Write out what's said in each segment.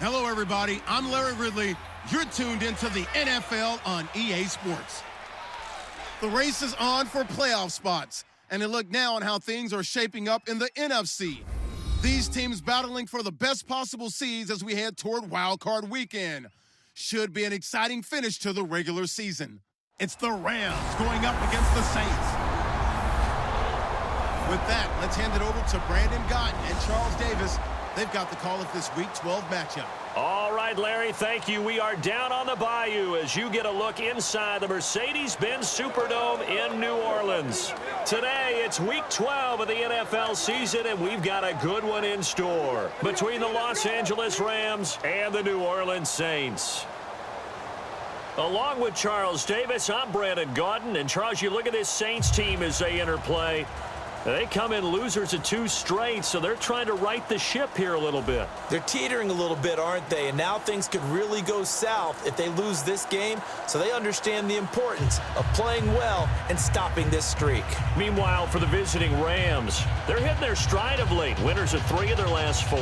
Hello, everybody. I'm Larry Ridley. You're tuned into the NFL on EA Sports. The race is on for playoff spots, and a look now on how things are shaping up in the NFC. These teams battling for the best possible seeds as we head toward Wild Card Weekend. Should be an exciting finish to the regular season. It's the Rams going up against the Saints. With that, let's hand it over to Brandon Gotton and Charles Davis. They've got the call of this Week 12 matchup. All right, Larry, thank you. We are down on the bayou as you get a look inside the Mercedes-Benz Superdome in New Orleans. Today, it's Week 12 of the NFL season, and we've got a good one in store between the Los Angeles Rams and the New Orleans Saints. Along with Charles Davis, I'm Brandon Gordon. And, Charles, you look at this Saints team as they interplay. They come in losers of 2 straight, so they're trying to right the ship here a little bit. They're teetering a little bit, aren't they? And now things could really go south if they lose this game, so they understand the importance of playing well and stopping this streak. Meanwhile, for the visiting Rams, they're hitting their stride of late. Winners of 3 of their last 4.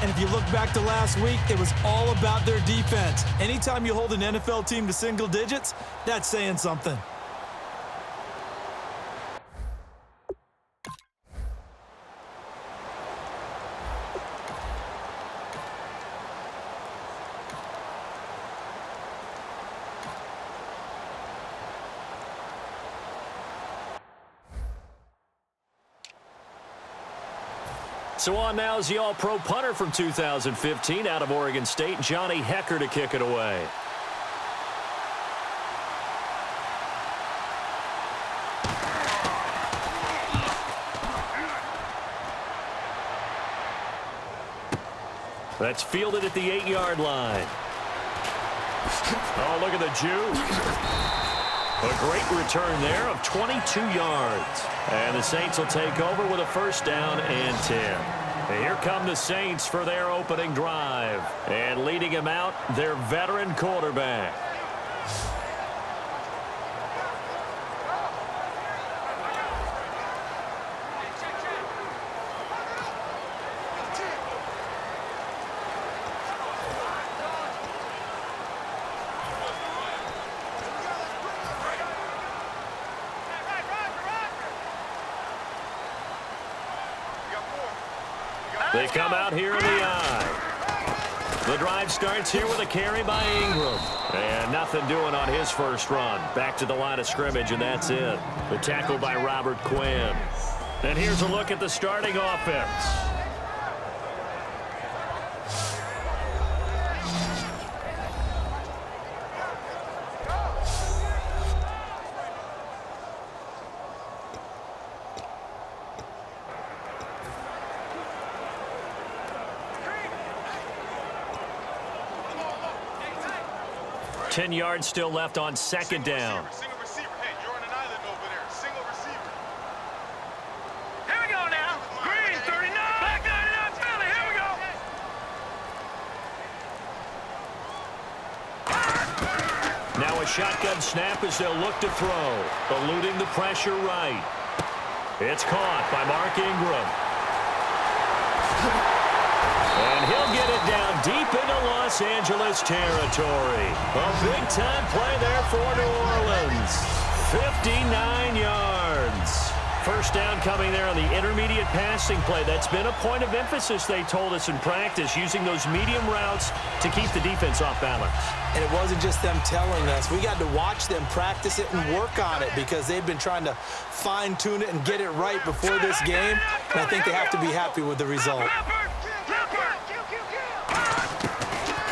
And if you look back to last week, it was all about their defense. Anytime you hold an NFL team to single digits, that's saying something. So on now is the All-Pro punter from 2015 out of Oregon State, Johnny Hecker, to kick it away. That's fielded at the 8-yard line. Oh, look at the juke. A great return there of 22 yards. And the Saints will take over with a first down and 10. And here come the Saints for their opening drive. And leading him out, their veteran quarterback. They come out here in the eye. The drive starts here with a carry by Ingram. And nothing doing on his first run. Back to the line of scrimmage, and that's it. The tackle by Robert Quinn. And here's a look at the starting offense. Ten yards still left on second down. Single receiver. Hey, you're on an island over there. Single receiver. Here we go now. Green, 39. Back 99 Philly. Here we go. Now a shotgun snap as they'll look to throw. Eluding the pressure right. It's caught by Mark Ingram. And he'll get it down deep into Los Angeles territory. A big-time play there for New Orleans. 59 yards. First down coming there on the intermediate passing play. That's been a point of emphasis, they told us in practice, using those medium routes to keep the defense off balance. And it wasn't just them telling us. We got to watch them practice it and work on it because they've been trying to fine-tune it and get it right before this game. And I think they have to be happy with the result.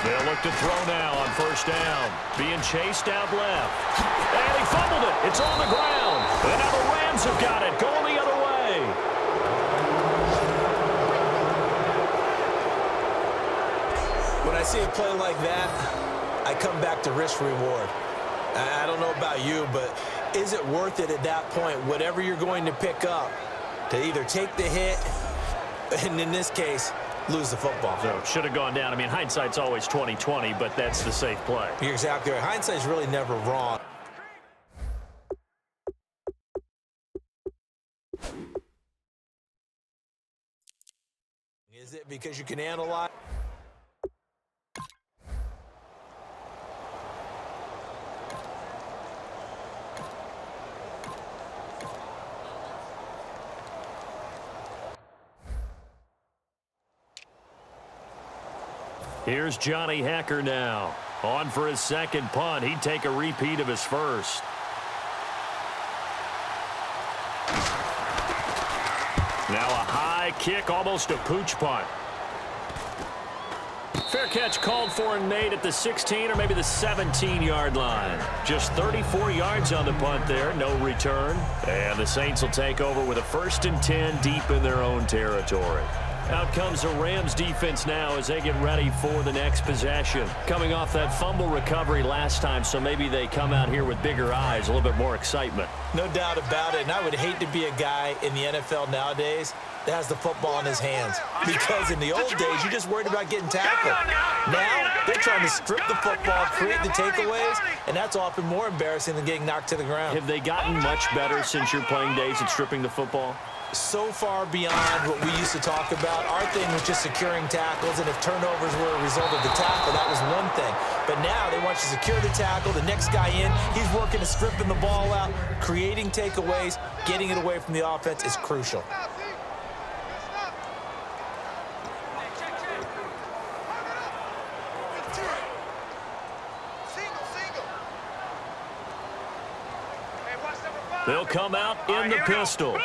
They'll look to throw now on first down. Being chased out left. And he fumbled it. It's on the ground. And now the Rams have got it. Going the other way. When I see a play like that, I come back to risk-reward. I don't know about you, but is it worth it at that point, whatever you're going to pick up, to either take the hit, and in this case, lose the football? So should have gone down. I mean, hindsight's always 20/20, but that's the safe play. You're exactly right. Hindsight's really never wrong. Is it because you can analyze? Here's Johnny Hacker now. On for his second punt. He'd take a repeat of his first. Now a high kick, almost a pooch punt. Fair catch called for and made at the 16 or maybe the 17-yard line. Just 34 yards on the punt there, no return. And the Saints will take over with a 1st and 10 deep in their own territory. Out comes the Rams defense now as they get ready for the next possession. Coming off that fumble recovery last time, so maybe they come out here with bigger eyes, a little bit more excitement. No doubt about it, and I would hate to be a guy in the NFL nowadays that has the football in his hands. Because in the old days, you just worried about getting tackled. Now, they're trying to strip the football, create the takeaways, and that's often more embarrassing than getting knocked to the ground. Have they gotten much better since your playing days at stripping the football? So far beyond what we used to talk about. Our thing was just securing tackles, and if turnovers were a result of the tackle, that was one thing. But now they want you to secure the tackle, the next guy in, he's working to stripping the ball out, creating takeaways, getting it away from the offense is crucial. They'll come out in the pistol.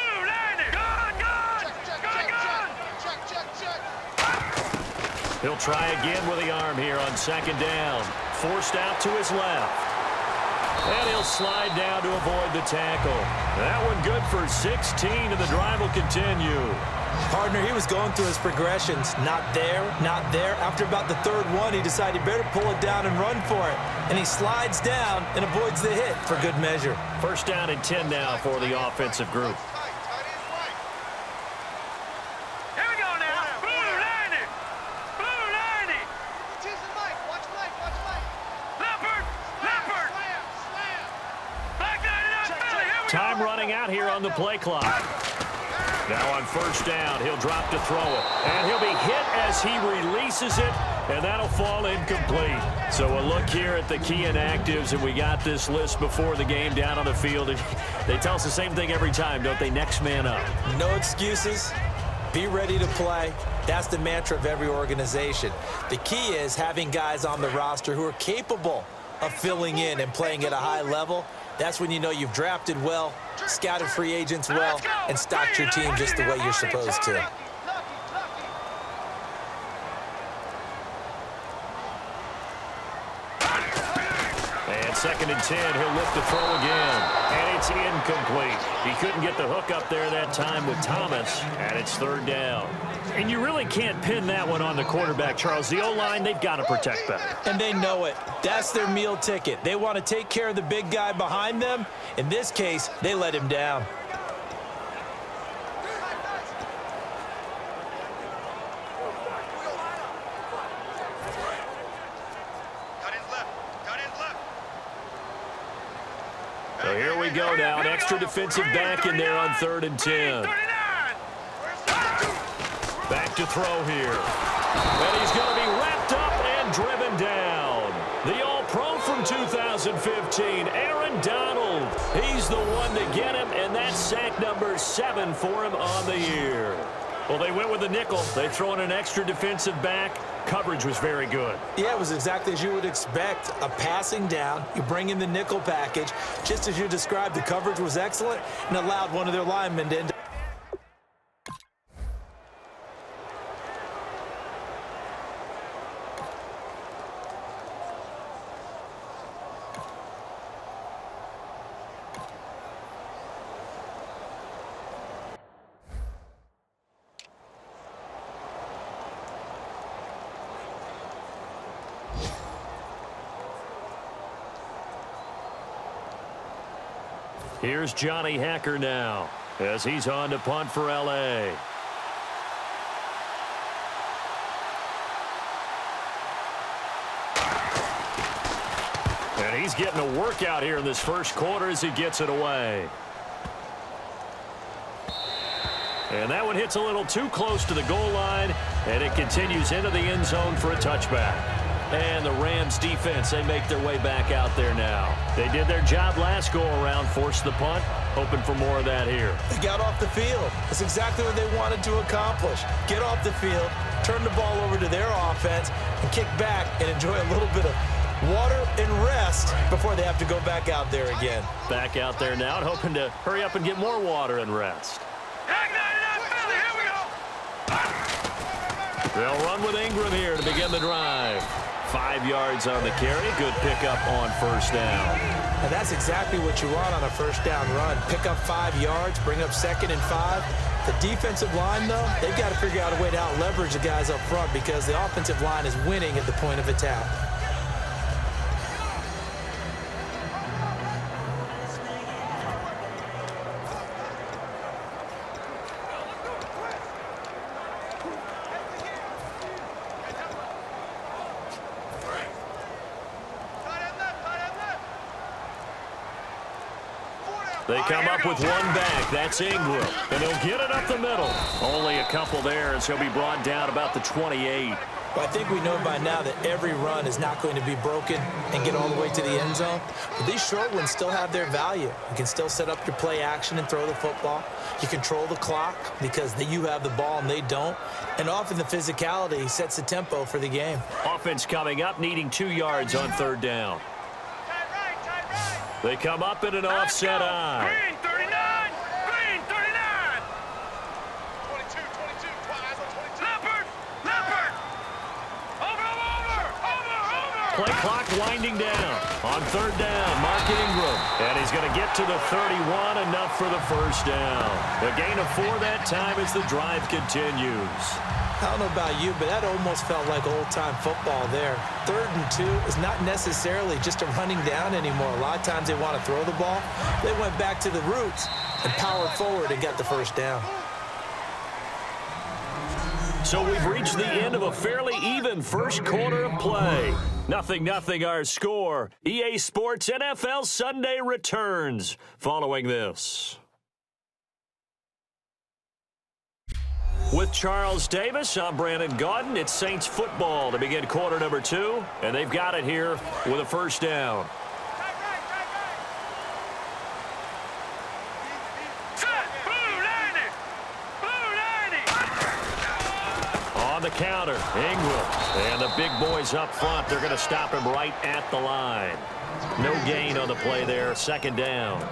He'll try again with the arm here on 2nd down. Forced out to his left. And he'll slide down to avoid the tackle. That one good for 16, and the drive will continue. Partner, he was going through his progressions. Not there, not there. After about the 3rd one, he decided he better pull it down and run for it. And he slides down and avoids the hit for good measure. 1st down and 10 now for the offensive group. Time running out here on the play clock. Now on 1st down, he'll drop to throw it. And he'll be hit as he releases it, and that'll fall incomplete. So a look here at the key inactives, and we got this list before the game down on the field. And they tell us the same thing every time, don't they? Next man up. No excuses. Be ready to play. That's the mantra of every organization. The key is having guys on the roster who are capable of filling in and playing at a high level. That's when you know you've drafted well, scouted free agents well, and stocked your team just the way you're supposed to. And 2nd and 10, he'll look to throw again. And it's incomplete. He couldn't get the hook up there that time with Thomas, and it's 3rd down. And you really can't pin that one on the quarterback, Charles. The O-line, they've got to protect better. And they know it. That's their meal ticket. They want to take care of the big guy behind them. In this case, they let him down. So here we go now. An extra defensive back in there on 3rd and 10. Back to throw here. And he's going to be wrapped up and driven down. The All-Pro from 2015, Aaron Donald. He's the one to get him, and that's sack number 7 for him on the year. Well, they went with the nickel. They throw in an extra defensive back. Coverage was very good. Yeah, it was exactly as you would expect. A passing down, you bring in the nickel package. Just as you described, the coverage was excellent and allowed one of their linemen to end up. Here's Johnny Hacker now as he's on to punt for L.A. And he's getting a workout here in this 1st quarter as he gets it away. And that one hits a little too close to the goal line, and it continues into the end zone for a touchback. And the Rams defense, they make their way back out there now. They did their job last go-around, forced the punt, hoping for more of that here. They got off the field. That's exactly what they wanted to accomplish. Get off the field, turn the ball over to their offense, and kick back and enjoy a little bit of water and rest before they have to go back out there again. Back out there now and hoping to hurry up and get more water and rest. They'll run with Ingram here to begin the drive. 5 yards on the carry. Good pickup on first down. And that's exactly what you want on a first down run. Pick up 5 yards, bring up 2nd and 5. The defensive line, though, they've got to figure out a way to out-leverage the guys up front because the offensive line is winning at the point of attack. They come up with one back. That's Ingram. And he'll get it up the middle. Only a couple there as he'll be brought down about the 28. Well, I think we know by now that every run is not going to be broken and get all the way to the end zone. But these short ones still have their value. You can still set up your play action and throw the football. You control the clock because you have the ball and they don't. And often the physicality sets the tempo for the game. Offense coming up, needing 2 yards on third down. They come up in an offset eye. Green, 39! Green, 39! 22, 22, eyes on 22. Leopard! Over! Play clock winding down. On third down, Mark Ingram. And he's going to get to the 31, enough for the first down. A gain of 4 that time as the drive continues. I don't know about you, but that almost felt like old-time football there. 3rd and 2 is not necessarily just a running down anymore. A lot of times they want to throw the ball. They went back to the roots and powered forward and got the first down. So we've reached the end of a fairly even first quarter of play. 0-0 our score. EA Sports NFL Sunday returns following this. With Charles Davis, I'm Brandon Gaudin. It's Saints football to begin quarter number 2, and they've got it here with a first down. On the counter, Ingram. And the big boys up front, they're going to stop him right at the line. No gain on the play there, 2nd down.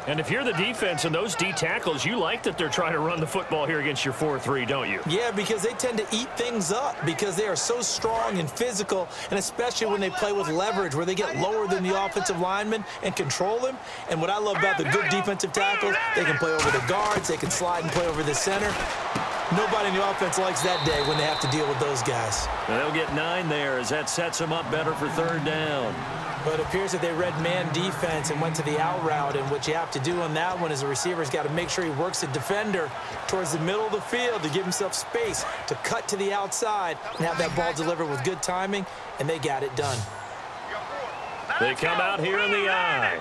And if you're the defense and those D tackles, you like that they're trying to run the football here against your 4-3, don't you? Yeah, because they tend to eat things up because they are so strong and physical, and especially when they play with leverage where they get lower than the offensive linemen and control them. And what I love about the good defensive tackles, they can play over the guards, they can slide and play over the center. Nobody in the offense likes that day when they have to deal with those guys. And they'll get 9 there as that sets them up better for 3rd down. But it appears that they read man defense and went to the out route, and what you have to do on that one is the receiver's got to make sure he works the defender towards the middle of the field to give himself space to cut to the outside and have that ball delivered with good timing, and they got it done. They come out here in the eye.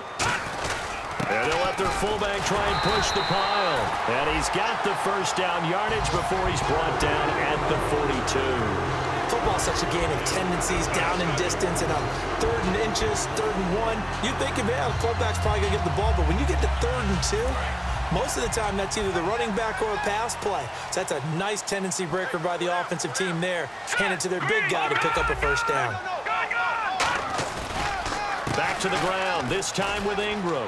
And they'll let their fullback try and push the pile. And he's got the first down yardage before he's brought down at the 42. Football's such a game of tendencies, down and distance, and on 3rd and inches, 3rd and 1. You think, man, the fullback's probably going to get the ball, but when you get to 3rd and 2, most of the time that's either the running back or a pass play. So that's a nice tendency breaker by the offensive team there. Hand it to their big guy to pick up a first down. Back to the ground, this time with Ingram.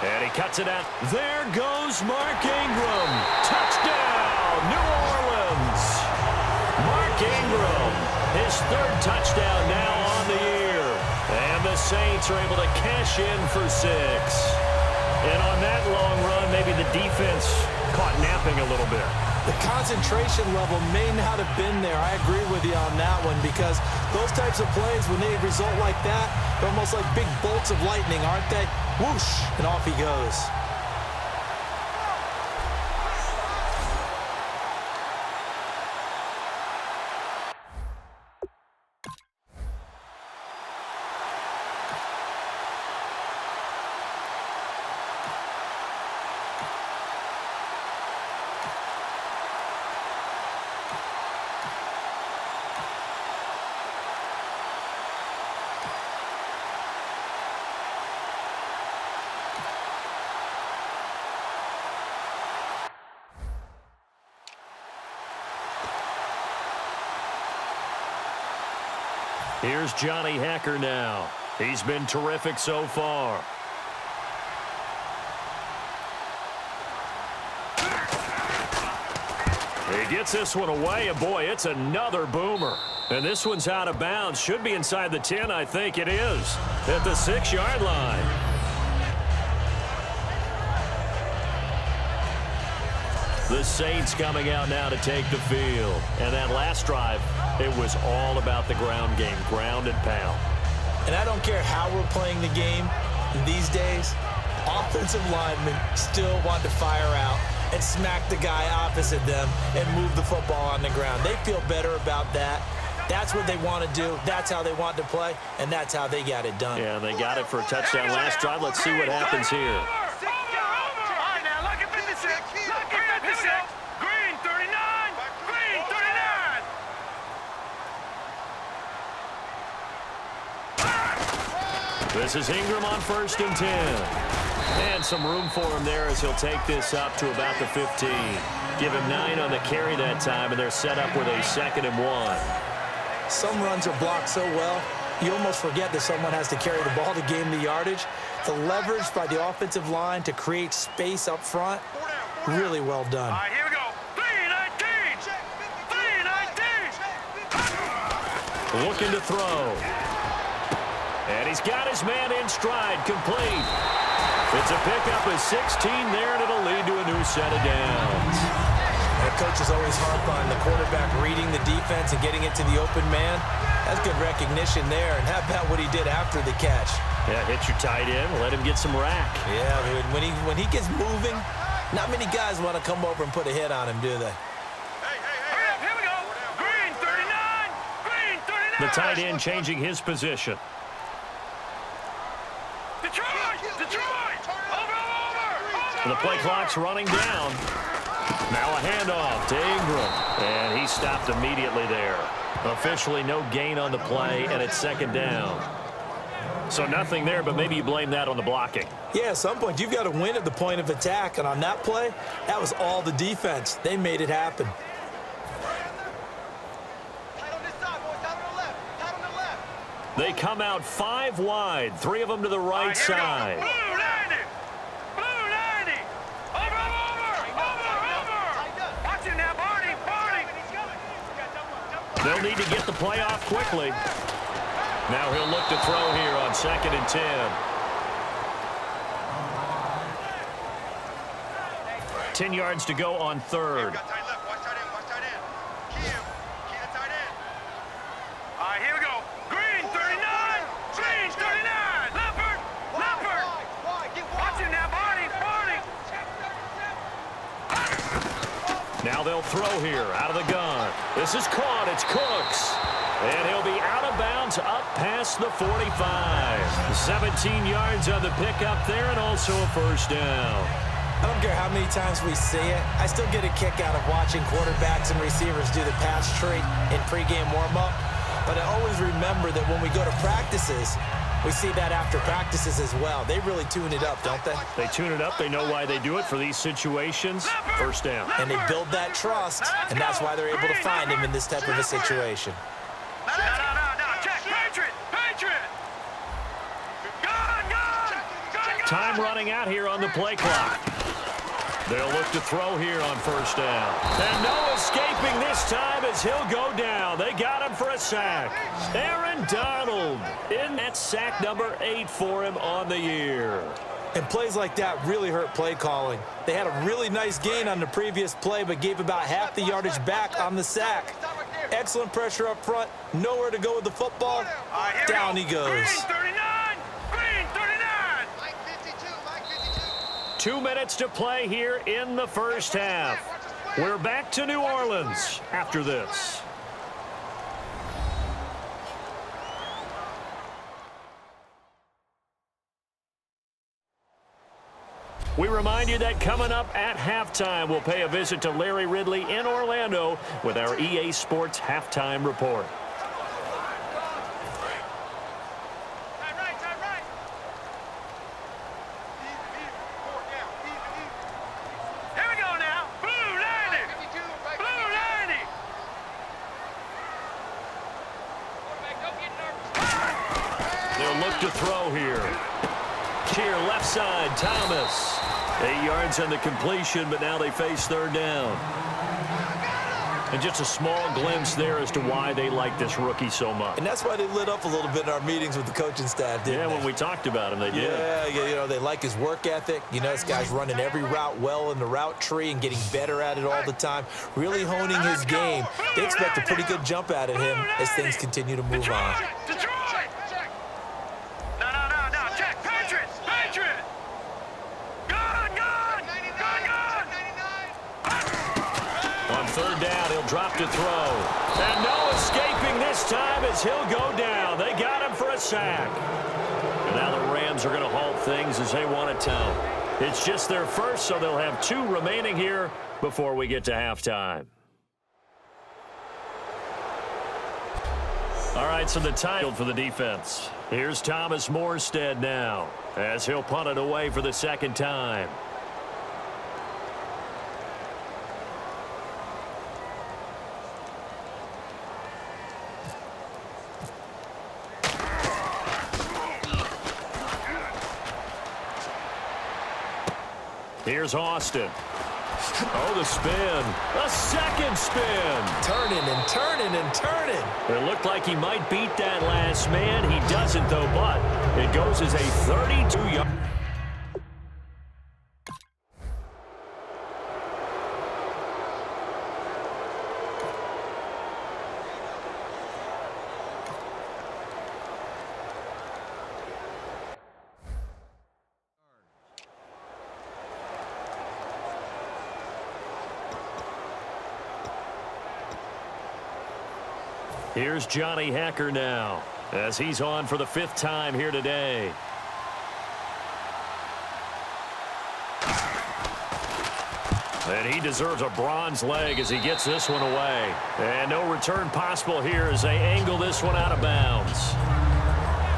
And he cuts it out. There goes Mark Ingram. Touchdown, New Orleans. Mark Ingram, his 3rd touchdown now on the year. And the Saints are able to cash in for 6. And on that long run, maybe the defense caught napping a little bit. The concentration level may not have been there. I agree with you on that one because those types of plays, when they result like that, they're almost like big bolts of lightning, aren't they? Whoosh, and off he goes. Here's Johnny Hacker now. He's been terrific so far. He gets this one away, and boy, it's another boomer. And this one's out of bounds. Should be inside the 10, I think it is. At the 6-yard line. The Saints coming out now to take the field. And that last drive, it was all about the ground game, ground and pound. And I don't care how we're playing the game these days, offensive linemen still want to fire out and smack the guy opposite them and move the football on the ground. They feel better about that. That's what they want to do. That's how they want to play, and that's how they got it done. Yeah, they got it for a touchdown last drive. Let's see what happens here. All right, now, look at 56. Look at 56. Green, 39. Green, 39. This is Ingram on 1st and 10. And some room for him there as he'll take this up to about the 15. Give him 9 on the carry that time, and they're set up with a 2nd and 1. Some runs are blocked so well, you almost forget that someone has to carry the ball to gain the yardage. The leverage by the offensive line to create space up front, really well done. All right, here we go. 3-19. 3-19. Looking to throw. And he's got his man in stride, complete. It's a pickup of 16 there, and it'll lead to a new set of downs. The coach is always harp on the quarterback reading the defense and getting it to the open man. That's good recognition there. And how about what he did after the catch? Yeah, hit your tight end, let him get some rack. Yeah, dude, when he gets moving, not many guys want to come over and put a hit on him, do they? Hurry up, here we go. Green, 39. Green, 39. The tight end changing his position. Detroit. Over. The play clock's running down. Now a handoff to Ingram. And he stopped immediately there. Officially no gain on the play, and it's 2nd down. So nothing there, but maybe you blame that on the blocking. Yeah, at some point, you've got to win at the point of attack. And on that play, that was all the defense. They made it happen. They come out 5 wide, 3 of them to the right side. Blue 90. Blue 90. Over. Watch it now, Barney. They'll need to get the play off quickly. Now he'll look to throw here on 2nd and 10. 10 yards to go on 3rd. All right, here we go. Green, 39. Green, 39. Leopard. Watch it now, Barney. Now they'll throw here out of the gun. This is caught. It's Cooks. And he'll be out of bounds up past the 45. 17 yards on the pickup there, and also a 1st down. I don't care how many times we see it. I still get a kick out of watching quarterbacks and receivers do the pass tree in pregame warm-up. But I always remember that when we go to practices, we see that after practices as well. They really tune it up, don't they? They tune it up. They know why they do it for these situations. 1st down. And they build that trust, and that's why they're able to find him in this type of a situation. No. Check. Patriot. Gun. Time running out here on the play clock. They'll look to throw here on 1st down. And no escaping this time as he'll go down. They got him for a sack. Aaron Donald in that sack number 8 for him on the year. And plays like that really hurt play calling. They had a really nice gain on the previous play, but gave about half the yardage back on the sack. Excellent pressure up front. Nowhere to go with the football. Down he goes. Green, 39. Green, 39. 2 minutes to play here in the 1st half. We're back to New Orleans after this. We remind you that coming up at halftime, we'll pay a visit to Larry Ridley in Orlando with our EA Sports Halftime Report. Here we go now. Blue 90. Blue 90. They'll look to throw here. Here, left side, Thomas. 8 yards on the completion, but now they face third down. And just a small glimpse there as to why they like this rookie so much. And that's why they lit up a little bit in our meetings with the coaching staff, didn't they? When we talked about him, they did. Yeah, they like his work ethic. This guy's running every route well in the route tree and getting better at it all the time, really honing his game. They expect a pretty good jump out of him as things continue to move on. On third down, he'll drop to throw. And no escaping this time as he'll go down. They got him for a sack. And now the Rams are going to halt things as they want it down. It's just their first, so they'll have 2 remaining here before we get to halftime. All right, so the title for the defense. Here's Thomas Morstead now as he'll punt it away for the second time. Here's Austin. Oh, the spin. A second spin. Turning and turning and turning. It looked like he might beat that last man. He doesn't, though, but it goes as a 32-yard. Here's Johnny Hacker now as he's on for the 5th time here today. And he deserves a bronze leg as he gets this one away. And no return possible here as they angle this one out of bounds.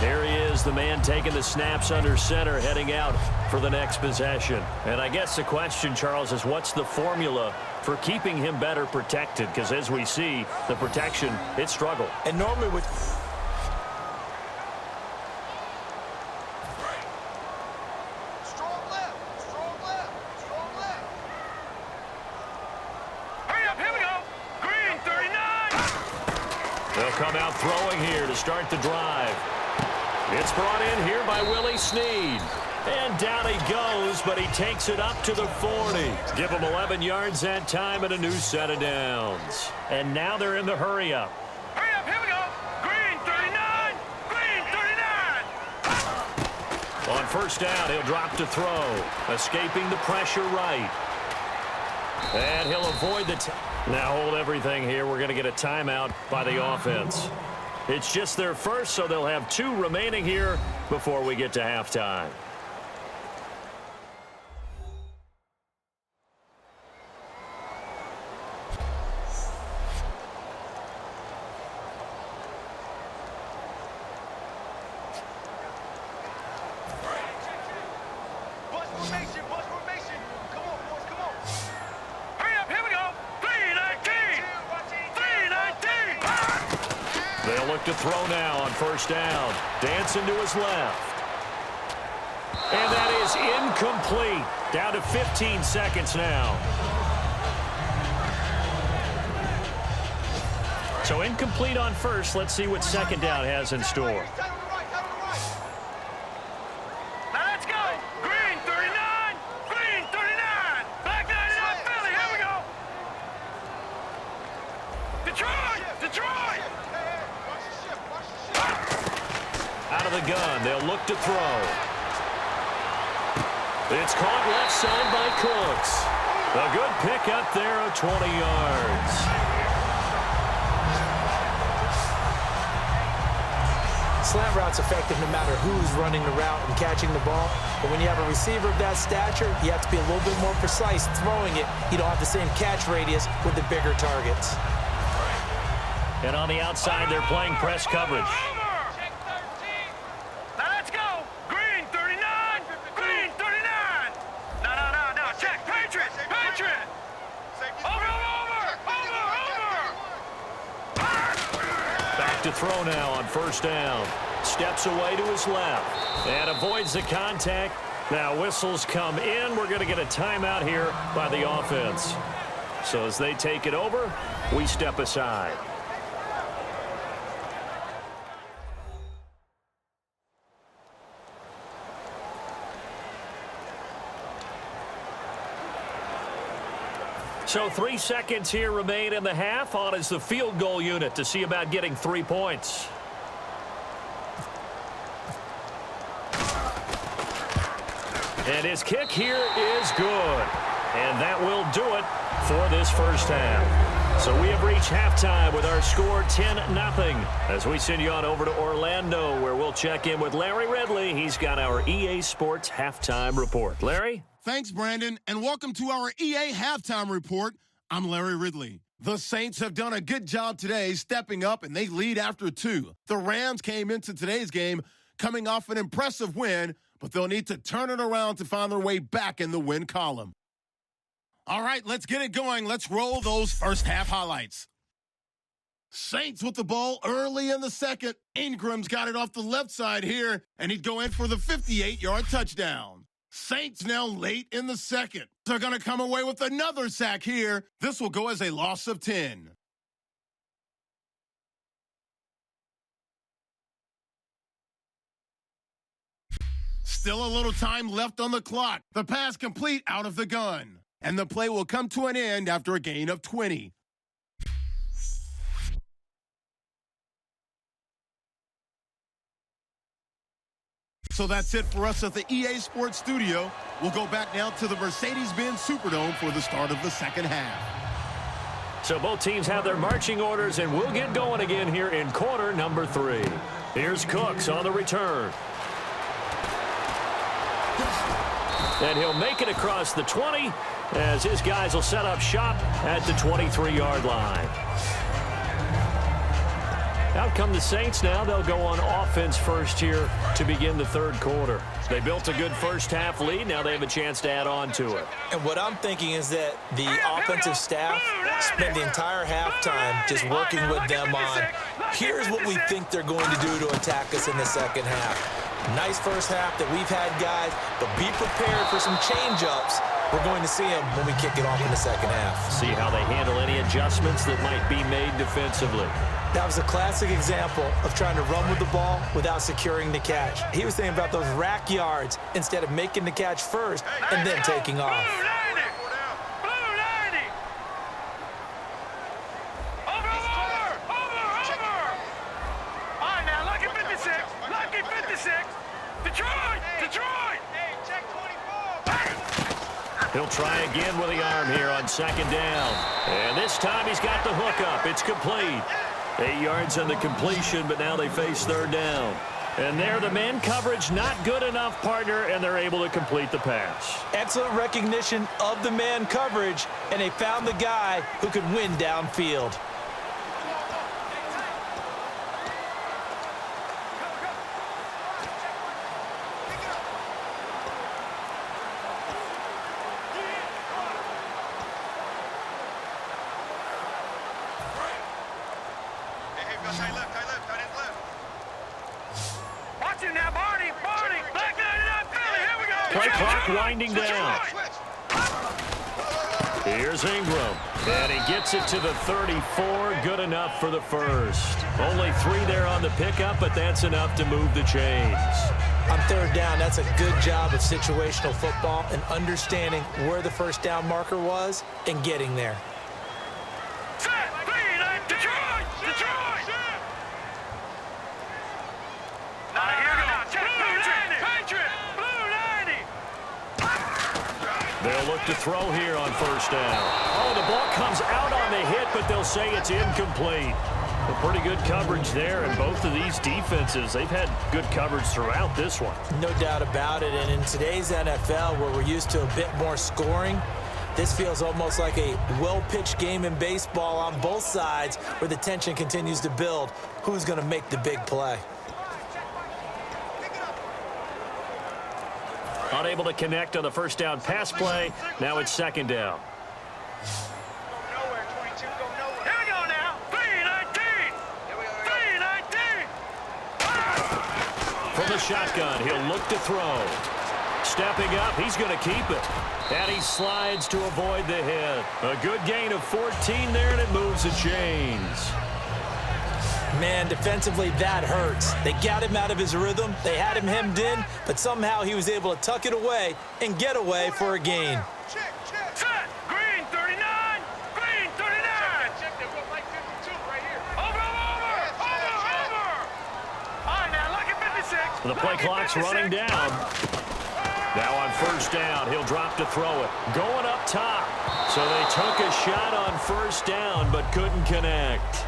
There he is, the man taking the snaps under center, heading out for the next possession. And I guess the question, Charles, is what's the formula for keeping him better protected? Because as we see, the protection, it struggled. And normally with... Strong left. Hurry up, here we go. Green, 39. They'll come out throwing here to start the drive. It's brought in here by Willie Snead. And down he goes, but he takes it up to the 40. Give him 11 yards that time and a new set of downs. And now they're in the hurry-up. Hurry up, here we go. Green, 39. Green, 39. On first down, he'll drop to throw. Escaping the pressure right. And he'll avoid the... Now hold everything here. We're going to get a timeout by the offense. It's just their first, so they'll have 2 remaining here before we get to halftime. Bus formation. Come on, boys, come on. Hurry up, here we go. 319. 319. They'll look to throw now on first down. Dancing to his left. And that is incomplete. Down to 15 seconds now. So incomplete on first. Let's see what second down has in store. Now let's go. Green, 39. Green, 39. Back 99, Philly. Here we go. Detroit. Out of the gun. They'll look to throw. It's caught left side by Cooks. A good pickup there of 20 yards. Slant route's effective no matter who's running the route and catching the ball. But when you have a receiver of that stature, you have to be a little bit more precise throwing it. You don't have the same catch radius with the bigger targets. And on the outside, they're playing press coverage. Check 13. Now let's go. Green, 39. Green, 39. No. Check. Patriot. Over. Back to throw now on first down. Steps away to his left and avoids the contact. Now whistles come in. We're going to get a timeout here by the offense. So as they take it over, we step aside. So 3 seconds here remain in the half. On is the field goal unit to see about getting 3 points. And his kick here is good. And that will do it for this first half. So we have reached halftime with our score 10-0 as we send you on over to Orlando, where we'll check in with Larry Ridley. He's got our EA Sports halftime report. Larry? Thanks, Brandon, and welcome to our EA Halftime Report. I'm Larry Ridley. The Saints have done a good job today stepping up, and they lead after 2. The Rams came into today's game coming off an impressive win, but they'll need to turn it around to find their way back in the win column. All right, let's get it going. Let's roll those first half highlights. Saints with the ball early in the second. Ingram's got it off the left side here, and he'd go in for the 58-yard touchdown. Saints now late in the second. They're going to come away with another sack here. This will go as a loss of 10. Still a little time left on the clock. The pass complete out of the gun. And the play will come to an end after a gain of 20. So that's it for us at the EA Sports Studio. We'll go back now to the Mercedes-Benz Superdome for the start of the second half. So both teams have their marching orders, and we'll get going again here in quarter number 3. Here's Cooks on the return. And he'll make it across the 20 as his guys will set up shop at the 23-yard line. Out come the Saints now. They'll go on offense first here to begin the third quarter. They built a good first half lead. Now they have a chance to add on to it. And what I'm thinking is that the offensive staff spent the entire halftime just working with them on, here's what we think they're going to do to attack us in the second half. Nice first half that we've had, guys, but be prepared for some change-ups. We're going to see them when we kick it off in the second half. See how they handle any adjustments that might be made defensively. That was a classic example of trying to run with the ball without securing the catch. He was thinking about those rack yards instead of making the catch first and then taking off. He'll try again with the arm here on second down. And this time he's got the hook up. It's complete. 8 yards on the completion, but now they face third down. And there, the man coverage not good enough, partner, and they're able to complete the pass. Excellent recognition of the man coverage, and they found the guy who could win downfield. Play clock winding down. Here's Ingram. And he gets it to the 34. Good enough for the first. Only 3 there on the pickup, but that's enough to move the chains. On third down, that's a good job of situational football and understanding where the first down marker was and getting there. They'll look to throw here on first down. Oh, the ball comes out on the hit, but they'll say it's incomplete. A pretty good coverage there, and both of these defenses, they've had good coverage throughout this one. No doubt about it, and in today's NFL, where we're used to a bit more scoring, this feels almost like a well-pitched game in baseball on both sides where the tension continues to build. Who's going to make the big play? Unable to connect on the first down pass play. Now it's second down. Here we go now. 3-19. 3-19. the shotgun. He'll look to throw. Stepping up, he's going to keep it. And he slides to avoid the hit. A good gain of 14 there, and it moves the chains. Man, defensively, that hurts. They got him out of his rhythm. They had him hemmed in, but somehow he was able to tuck it away and get away for a gain. Set. Green 39. Green 39. Check that. We'll like 52 right here. Over. All right, now look at 56. The play clock's running down. Now on first down, he'll drop to throw it. Going up top. So they took a shot on first down, but couldn't connect.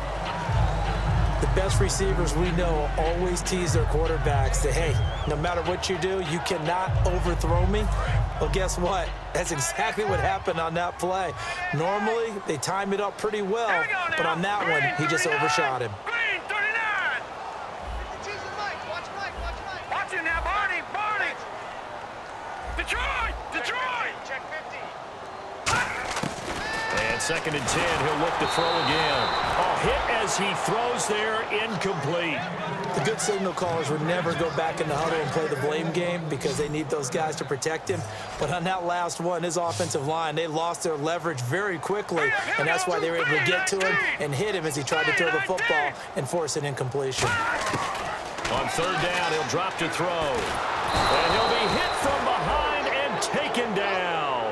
The best receivers we know always tease their quarterbacks that, hey, no matter what you do, you cannot overthrow me. Well, guess what? That's exactly what happened on that play. Normally, they time it up pretty well, but on that one, he just overshot him. Green 39. Watch it now, Barney. Detroit. Check 50. And second and 10, he'll look to throw again. A hit as he throws there, incomplete. The good signal callers would never go back in the huddle and play the blame game because they need those guys to protect him. But on that last one, his offensive line, they lost their leverage very quickly, and that's why they were able to get to him and hit him as he tried to throw the football and force an incompletion. On third down, he'll drop to throw. And he'll be hit from behind and taken down.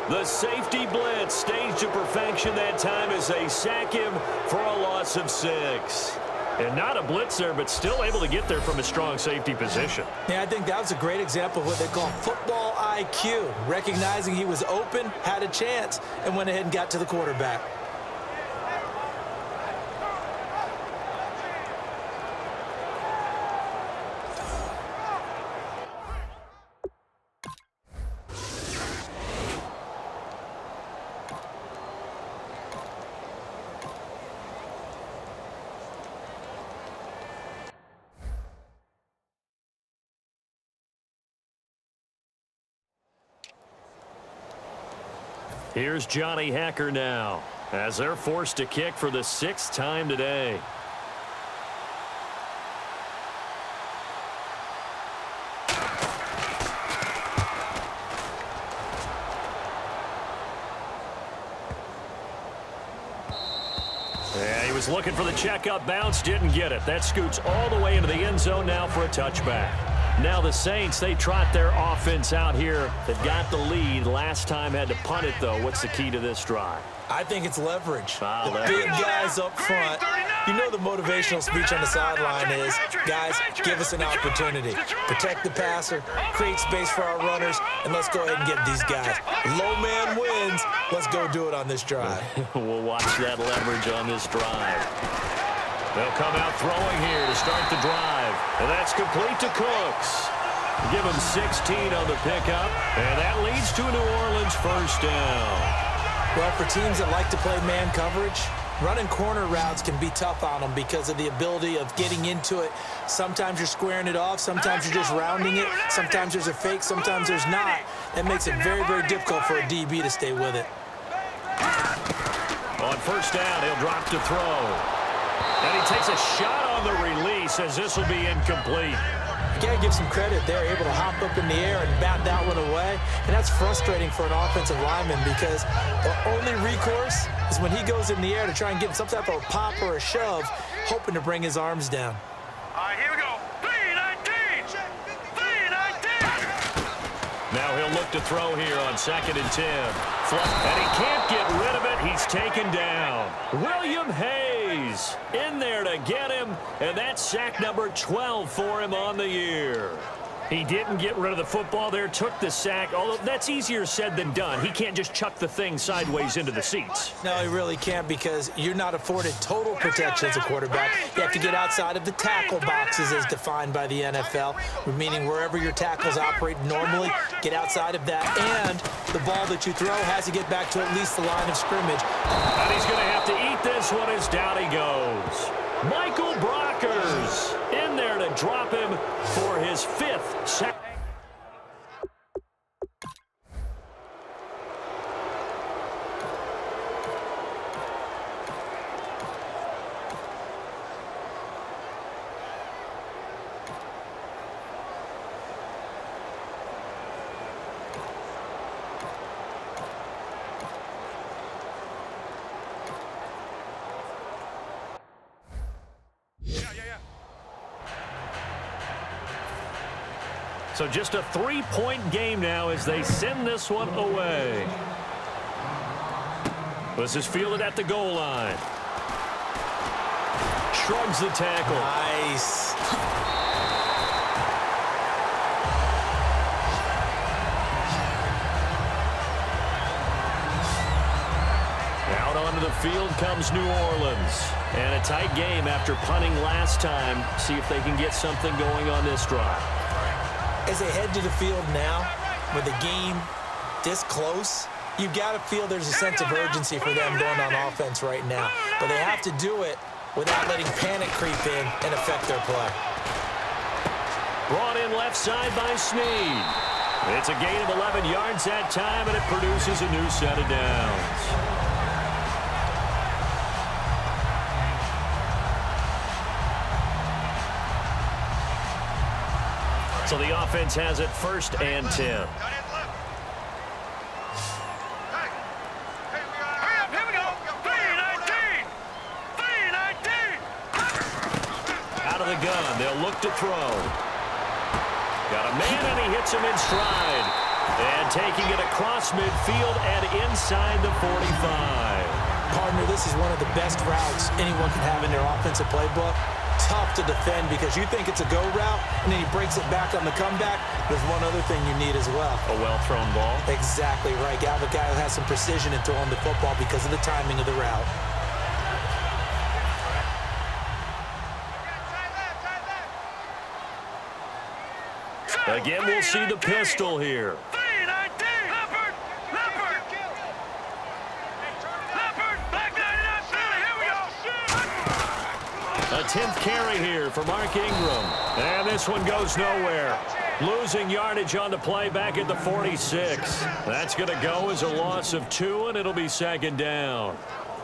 The safety blitz staged to perfection that time as they sack him for a loss of 6. And not a blitzer, but still able to get there from a strong safety position. Yeah, I think that was a great example of what they call football IQ. Recognizing he was open, had a chance, and went ahead and got to the quarterback. Here's Johnny Hacker now as they're forced to kick for the 6th time today. Yeah, he was looking for the checkup bounce, didn't get it. That scoots all the way into the end zone now for a touchback. Now the Saints, they trot their offense out here. They've got the lead. Last time had to punt it, though. What's the key to this drive? I think it's leverage. Ah, The leverage. big guys up front. You know the motivational speech on the sideline is, guys, give us an opportunity. Protect the passer, create space for our runners, and let's go ahead and get these guys. Low man wins. Let's go do it on this drive. We'll watch that leverage on this drive. They'll come out throwing here to start the drive. And that's complete to Cooks. Give him 16 on the pickup. And that leads to a New Orleans first down. Well, for teams that like to play man coverage, running corner routes can be tough on them because of the ability of getting into it. Sometimes you're squaring it off. Sometimes you're just rounding it. Sometimes there's a fake. Sometimes there's not. That makes it very, very difficult for a DB to stay with it. On first down, he'll drop to throw. And he takes a shot on the release as this will be incomplete. You got to give some credit. They're able to hop up in the air and bat that one away. And that's frustrating for an offensive lineman because the only recourse is when he goes in the air to try and get some type of a pop or a shove, hoping to bring his arms down. All right, here we go. 3-19. 3-19. Now he'll look to throw here on 2nd and 10. And he can't get rid of it. He's taken down. William Hayes in there to get him. And that's sack number 12 for him on the year. He didn't get rid of the football there, took the sack, although that's easier said than done. He can't just chuck the thing sideways into the seats. No, he really can't because you're not afforded total protection as a quarterback. You have to get outside of the tackle boxes as defined by the NFL, meaning wherever your tackles operate normally, get outside of that. And the ball that you throw has to get back to at least the line of scrimmage. And he's going to have to eat this one as down he goes. Michael Brockers in there to drop him for his 5th sack. So just a 3-point game now as they send this one away. This is fielded at the goal line. Shrugs the tackle. Nice. Out onto the field comes New Orleans. And a tight game after punting last time. See if they can get something going on this drive. As they head to the field now, with the game this close, you've got to feel there's a sense of urgency for them going on offense right now. But they have to do it without letting panic creep in and affect their play. Brought in left side by Snead. It's a gain of 11 yards that time, and it produces a new set of downs. So the offense has it 1st and 10. Out of the gun, they'll look to throw. Got a man, and he hits him in stride. And taking it across midfield and inside the 45. Partner, this is one of the best routes anyone can have in their offensive playbook. Tough to defend because you think it's a go route, and then he breaks it back on the comeback. There's one other thing you need as well. A well-thrown ball. Exactly right. You have a guy who has some precision in throwing the football because of the timing of the route. Again, we'll see the pistol here. A 10th carry here for Mark Ingram. And this one goes nowhere. Losing yardage on the play back at the 46. That's going to go as a loss of 2, and it'll be 2nd down.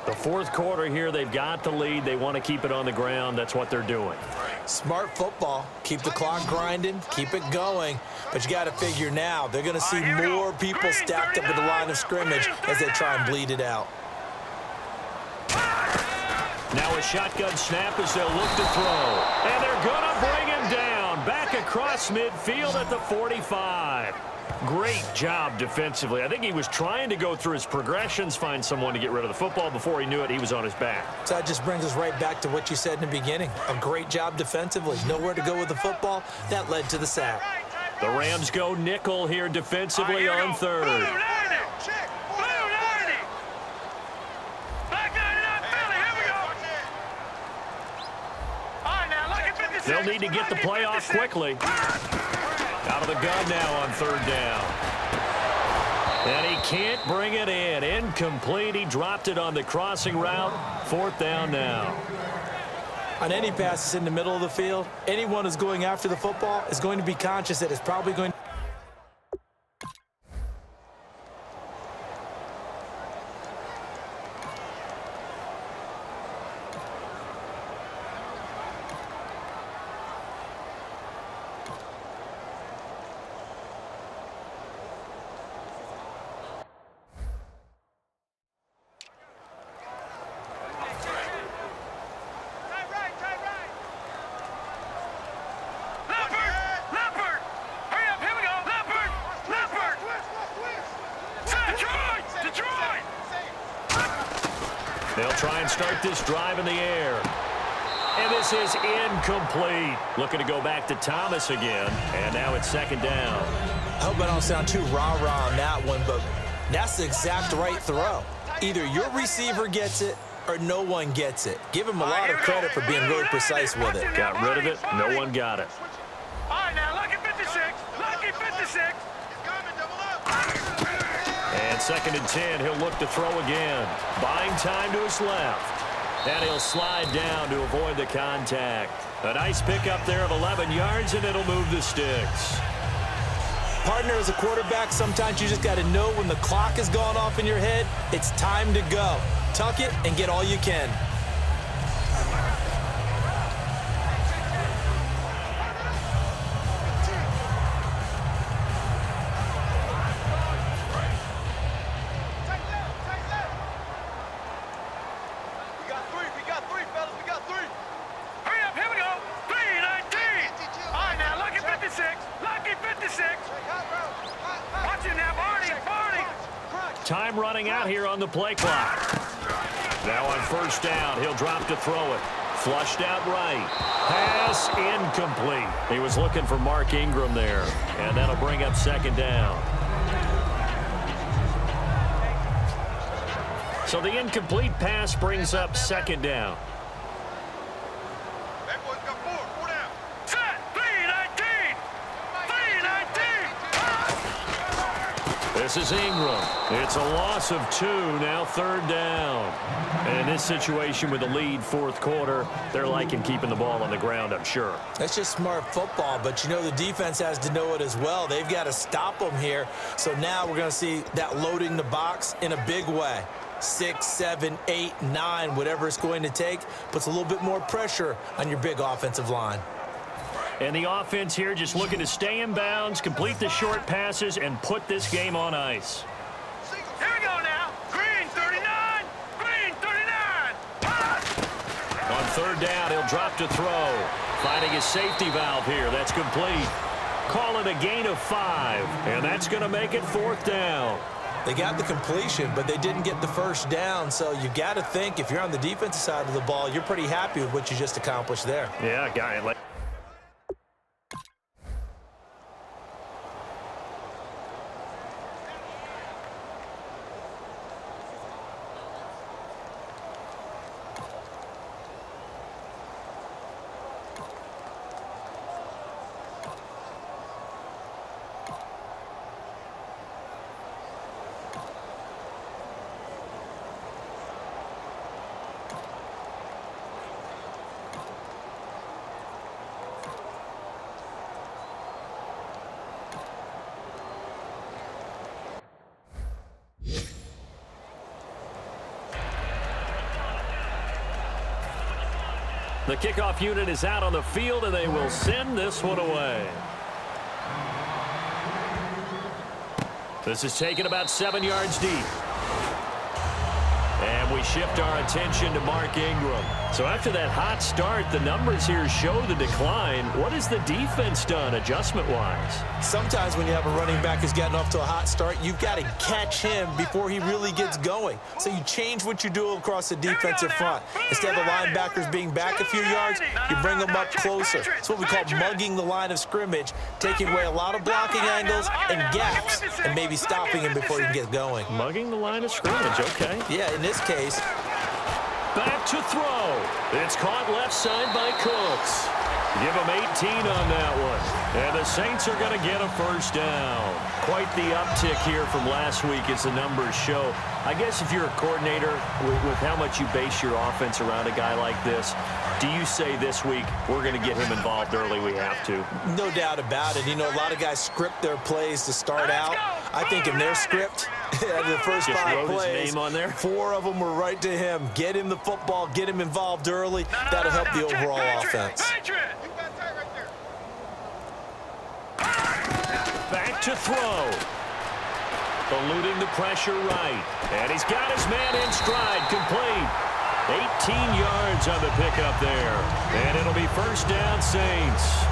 The 4th quarter here, they've got the lead. They want to keep it on the ground. That's what they're doing. Smart football. Keep the clock grinding. Keep it going. But you got to figure now, they're going to see more people stacked up at the line of scrimmage as they try and bleed it out. Now a shotgun snap as they'll look to throw. And they're going to bring him down. Back across midfield at the 45. Great job defensively. I think he was trying to go through his progressions, find someone to get rid of the football. Before he knew it, he was on his back. So that just brings us right back to what you said in the beginning. A great job defensively. Nowhere to go with the football. That led to the sack. The Rams go nickel here defensively on 3rd. They'll need to get the play off quickly. Out of the gun now on 3rd down. And he can't bring it in. Incomplete. He dropped it on the crossing route. 4th down now. On any passes in the middle of the field, anyone who's going after the football is going to be conscious that it's probably going to... They'll try and start this drive in the air. And this is incomplete. Looking to go back to Thomas again. And now it's 2nd down. I hope I don't sound too rah-rah on that one, but that's the exact right throw. Either your receiver gets it or no one gets it. Give him a lot of credit for being really precise with it. Got rid of it. No one got it. All right, now, lucky 56. Lucky 56. And 2nd and 10, he'll look to throw again. Buying time to his left. And he'll slide down to avoid the contact. A nice pickup there of 11 yards, and it'll move the sticks. Partner, as a quarterback, sometimes you just got to know when the clock has gone off in your head, it's time to go. Tuck it and get all you can. Hurry up, here we go. 3:19. All right, now, lucky 56. Lucky 56. time running out here on the play clock. Now on first down, he'll drop to throw it. Flushed out right. Pass incomplete. He was looking for Mark Ingram there, and that'll bring up second down. So the incomplete pass brings up second down. That boy's got four down. Set, 3-19. 3-19. This is Ingram. It's a loss of 2, now third down. And in this situation with the lead fourth quarter, they're liking keeping the ball on the ground, I'm sure. That's just smart football, but you know the defense has to know it as well. They've got to stop them here. So now we're going to see that loading the box in a big way. 6, 7, 8, 9, whatever it's going to take, puts a little bit more pressure on your big offensive line. And the offense here just looking to stay in bounds, complete the short passes, and put this game on ice. Here we go now. Green 39. Green 39. On third down, he'll drop to throw. Finding his safety valve here. That's complete. Call it a gain of 5, and that's going to make it fourth down. They got the completion, but they didn't get the first down, so you got to think if you're on the defensive side of the ball, you're pretty happy with what you just accomplished there. Yeah, guy. The kickoff unit is out on the field, and they will send this one away. This is taken about 7 yards deep. And we shift our attention to Mark Ingram. So after that hot start, the numbers here show the decline. What has the defense done adjustment-wise? Sometimes when you have a running back who's gotten off to a hot start, you've got to catch him before he really gets going. So you change what you do across the defensive front. Instead of the linebackers being back a few yards, you bring them up closer. It's what we call mugging the line of scrimmage, taking away a lot of blocking angles and gaps, and maybe stopping him before he can get going. Mugging the line of scrimmage, okay. Yeah, in this case. Back to throw. It's caught left side by Cooks. Give him 18 on that one. And the Saints are going to get a first down. Quite the uptick here from last week as the numbers show. I guess if you're a coordinator, with how much you base your offense around a guy like this, do you say this week, we're going to get him involved early, we have to? No doubt about it. You know, a lot of guys script their plays to start out. I think in their script, the first Just 5 wrote plays, his name on there. 4 of them were right to him. Get him the football, get him involved early. That'll help the overall offense. Back to throw. Eluding the pressure right. And he's got his man in stride, complete. 18 yards on the pickup there. And it'll be first down, Saints.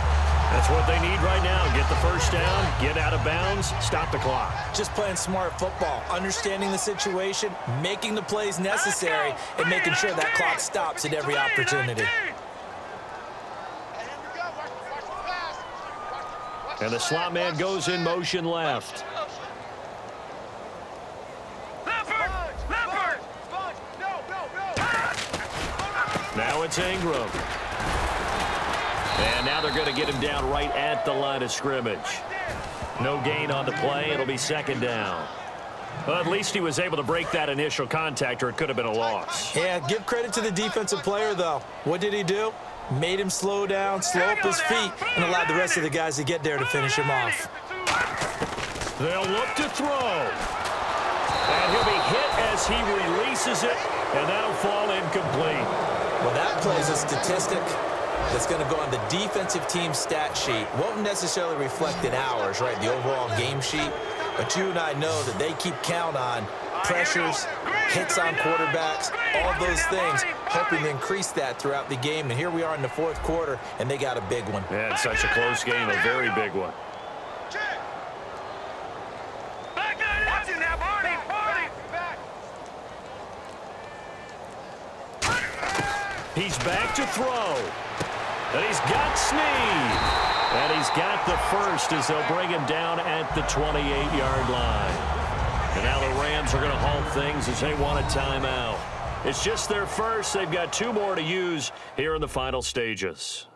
That's what they need right now. Get the first down, get out of bounds, stop the clock. Just playing smart football, understanding the situation, making the plays necessary, and making sure that clock stops at every opportunity. And the slot man goes in motion left. Now it's Ingram. And now they're going to get him down right at the line of scrimmage. No gain on the play. It'll be second down. Well, at least he was able to break that initial contact, or it could have been a loss. Yeah, give credit to the defensive player, though. What did he do? Made him slow down, slow up his feet, and allowed the rest of the guys to get there to finish him off. They'll look to throw. And he'll be hit as he releases it, and that'll fall incomplete. Well, that plays a statistic that's going to go on the defensive team stat sheet. Won't necessarily reflect in ours, right, the overall game sheet. But you and I know that they keep count on pressures, hits on quarterbacks, all those things, hoping to increase that throughout the game. And here we are in the fourth quarter, and they got a big one. Yeah, it's such a close game, a very big one. He's back to throw. And he's got Snead. And he's got the first as they'll bring him down at the 28-yard line. And now the Rams are going to halt things as they want a timeout. It's just their first. They've got 2 more to use here in the final stages.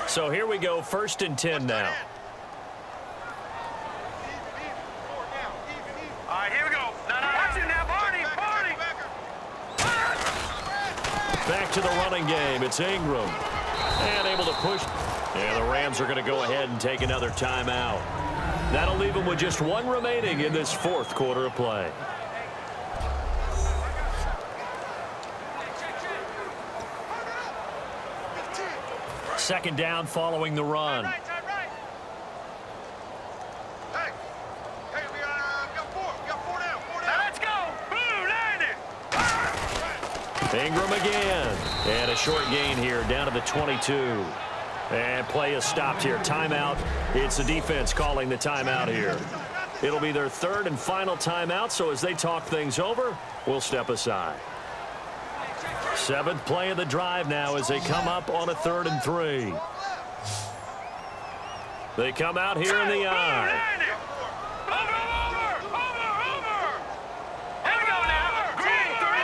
So here we go, 1st and 10 now. All right, here we go. Watch it now, Barney. Back to the running game. It's Ingram. And able to push. And the Rams are going to go ahead and take another timeout. That'll leave them with just 1 remaining in this 4th quarter of play. Second down following the run. Hey, we got 4. We got 4 down. Now let's go. Boom, land it. Ingram again. And a short gain here down to the 22. And play is stopped here. Timeout. It's the defense calling the timeout here. It'll be their 3rd and final timeout, so as they talk things over, we'll step aside. 7th play of the drive now as they come up on a 3rd and 3. They come out here in the eye. Over. Here we go now. Green 39.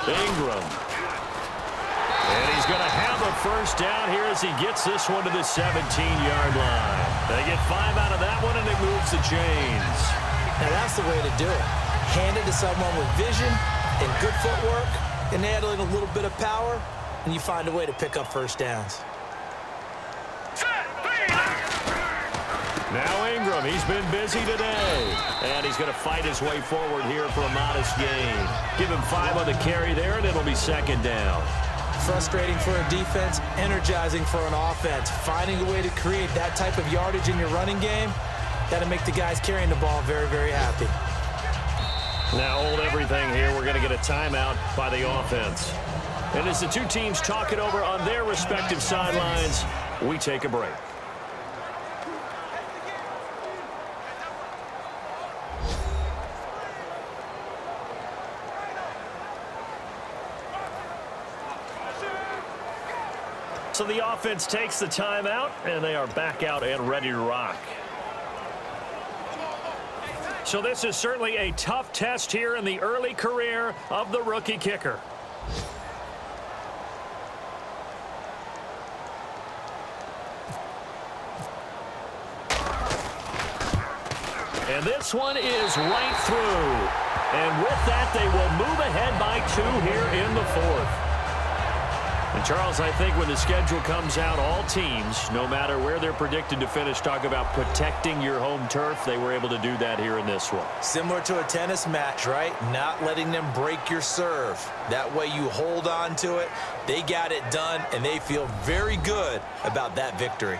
Ingram. And he's going to have a first down here as he gets this one to the 17-yard line. They get 5 out of that one, and it moves the chains. Now, that's the way to do it. Hand it to someone with vision and good footwork, and add in a little bit of power, and you find a way to pick up first downs. Now Ingram, he's been busy today. And he's going to fight his way forward here for a modest gain. Give him 5 on the carry there, and it'll be 2nd down. Frustrating for a defense, energizing for an offense. Finding a way to create that type of yardage in your running game, that'll make the guys carrying the ball very, very happy. Now hold everything here. We're going to get a timeout by the offense. And as the 2 teams talk it over on their respective sidelines, we take a break. So the offense takes the timeout, and they are back out and ready to rock. So this is certainly a tough test here in the early career of the rookie kicker. And this one is right through. And with that, they will move ahead by 2 here in the 4th. And, Charles, I think when the schedule comes out, all teams, no matter where they're predicted to finish, talk about protecting your home turf. They were able to do that here in this one. Similar to a tennis match, right? Not letting them break your serve. That way you hold on to it. They got it done, and they feel very good about that victory.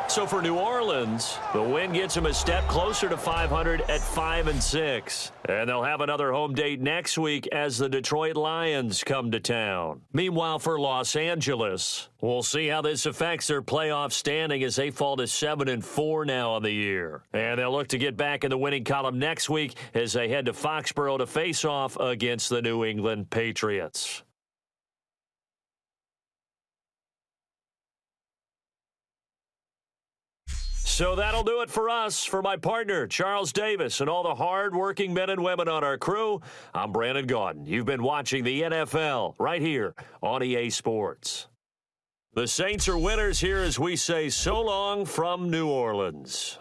So for New Orleans, the win gets them a step closer to 500 at 5-6. And they'll have another home date next week as the Detroit Lions come to town. Meanwhile, for Los Angeles, we'll see how this affects their playoff standing as they fall to 7-4 now on the year. And they'll look to get back in the winning column next week as they head to Foxborough to face off against the New England Patriots. So that'll do it for us. For my partner, Charles Davis, and all the hard-working men and women on our crew, I'm Brandon Gaudin. You've been watching the NFL right here on EA Sports. The Saints are winners here as we say so long from New Orleans.